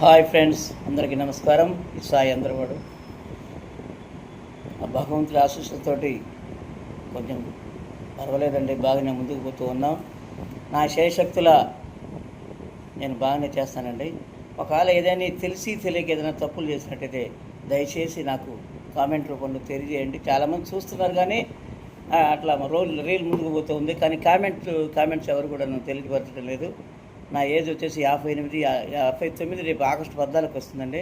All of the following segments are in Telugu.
హాయ్ ఫ్రెండ్స్, అందరికీ నమస్కారం. ఈ సాయి అందరవాడు ఆ భగవంతుడి ఆశీస్సులతోటి కొంచెం పర్వాలేదండి, బాగానే ముందుకు పోతూ ఉన్నాం. నా శక్తుల నేను బాగానే చేస్తానండి. ఒకవేళ ఏదైనా తెలిసి తెలియక ఏదైనా తప్పులు చేసినట్టయితే దయచేసి నాకు కామెంట్ రూపంలో తెలియజేయండి. చాలామంది చూస్తున్నారు కానీ అట్లా రీల్ ముందుకు పోతూ ఉంది, కానీ కామెంట్స్ ఎవరు కూడా నాకు తెలియపరచడం లేదు. నా ఏజ్ వచ్చేసి 59, రేపు ఆగస్టు 14కి వస్తుందండి.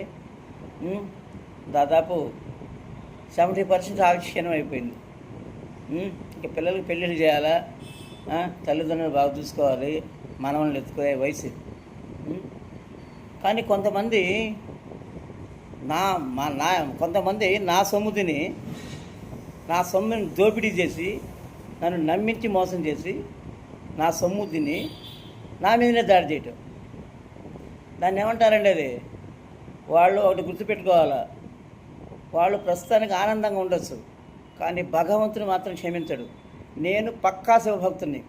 దాదాపు 70% ఆలస్యం అయిపోయింది. ఇంకా పిల్లలకి పెళ్ళిళ్ళు చేయాలా, తల్లిదండ్రులు బాగా చూసుకోవాలి, మనవల్ని ఎత్తుకునే వయసు. కానీ కొంతమంది నా సొమ్ముని దోపిడీ చేసి నన్ను నమ్మించి మోసం చేసి నా సొమ్ము తిని నా మీదనే దాడి చేయటం, దాన్ని ఏమంటారండి? అది వాళ్ళు ఒకటి గుర్తుపెట్టుకోవాలా, వాళ్ళు ప్రస్తుతానికి ఆనందంగా ఉండొచ్చు, కానీ భగవంతుని మాత్రం క్షమించడు. నేను పక్కా శివభక్తుని.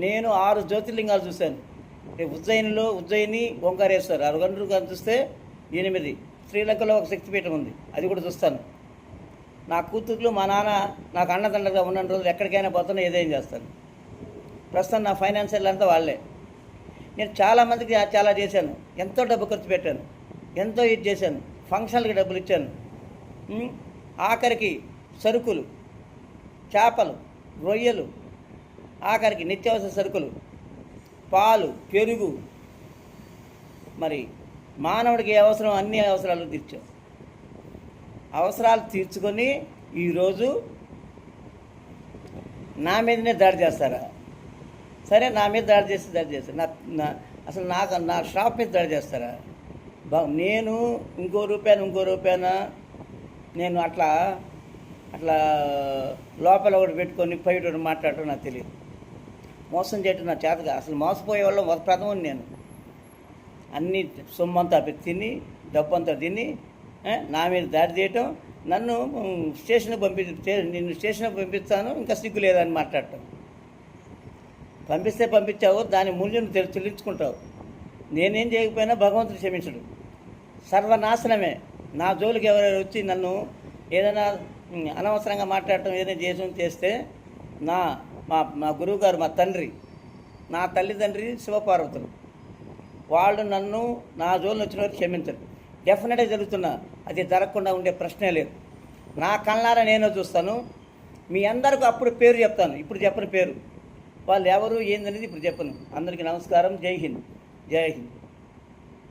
నేను 6 జ్యోతిర్లింగాలు చూశాను. ఉజ్జయిని, ఓంకారేశ్వర్, 6 గంటలు చూస్తే 8. శ్రీలంకలో ఒక శక్తిపీఠం ఉంది, అది కూడా చూస్తాను. నా కూతుర్లు మా నాన్న నాకు అన్నదండగా ఉన్న రోజులు ఎక్కడికైనా పోతాను, ఏదైనా చేస్తాను. ప్రస్తుతం నా ఫైనాన్షియల్ అంతా వాళ్ళే. నేను చాలామందికి చాలా చేశాను, ఎంతో డబ్బు ఖర్చు పెట్టాను, ఎంతో ఇది చేశాను, ఫంక్షన్లకి డబ్బులు ఇచ్చాను. ఆఖరికి సరుకులు, చేపలు, రొయ్యలు, ఆఖరికి నిత్యావసర సరుకులు, పాలు, పెరుగు, మరి మానవుడికి ఏ అవసరం అన్ని అవసరాలు తీర్చాం. అవసరాలు తీర్చుకొని ఈరోజు నా మీదనే దాడి చేస్తారా? సరే, నా మీద దాడి చేస్తారు. అసలు నా షాప్ మీద దాడి చేస్తారా? నేను ఇంకో రూపాయన నేను అట్లా లోపల ఒకటి పెట్టుకొని బయట మాట్లాడటం నాకు తెలియదు. మోసం చేయటం నా చేతగా. అసలు మోసపోయే వాళ్ళు ప్రథమం నేను. అన్ని సొమ్మంతా తిని, డబ్బంతా తిని నా మీద దాడి చేయటం, నన్ను నిన్ను స్టేషన్కి పంపిస్తాను, ఇంకా సిగ్గు లేదని మాట్లాడటం. పంపించావు, దాని మూల్యం చెల్లించుకుంటావు. నేనేం చేయకపోయినా భగవంతుడు క్షమించడు. సర్వనాశనమే. నా జోలికి ఎవరైనా వచ్చి నన్ను ఏదైనా అనవసరంగా మాట్లాడటం, ఏదైనా చేస్తే మా గురువు గారు, మా తండ్రి, నా తల్లిదండ్రి శివపార్వతులు, వాళ్ళు నన్ను నా జోలిని వచ్చిన వారు క్షమించరు. డెఫినెట్గా జరుగుతున్నా, అది జరగకుండా ఉండే ప్రశ్నే లేదు. నా కళ్ళారా నేనే చూస్తాను. మీ అందరికీ అప్పుడు పేరు చెప్తాను, ఇప్పుడు చెప్పని పేరు. వాళ్ళు ఎవరు ఏందనేది ఇప్పుడు చెప్పను. అందరికీ నమస్కారం. జై హింద్.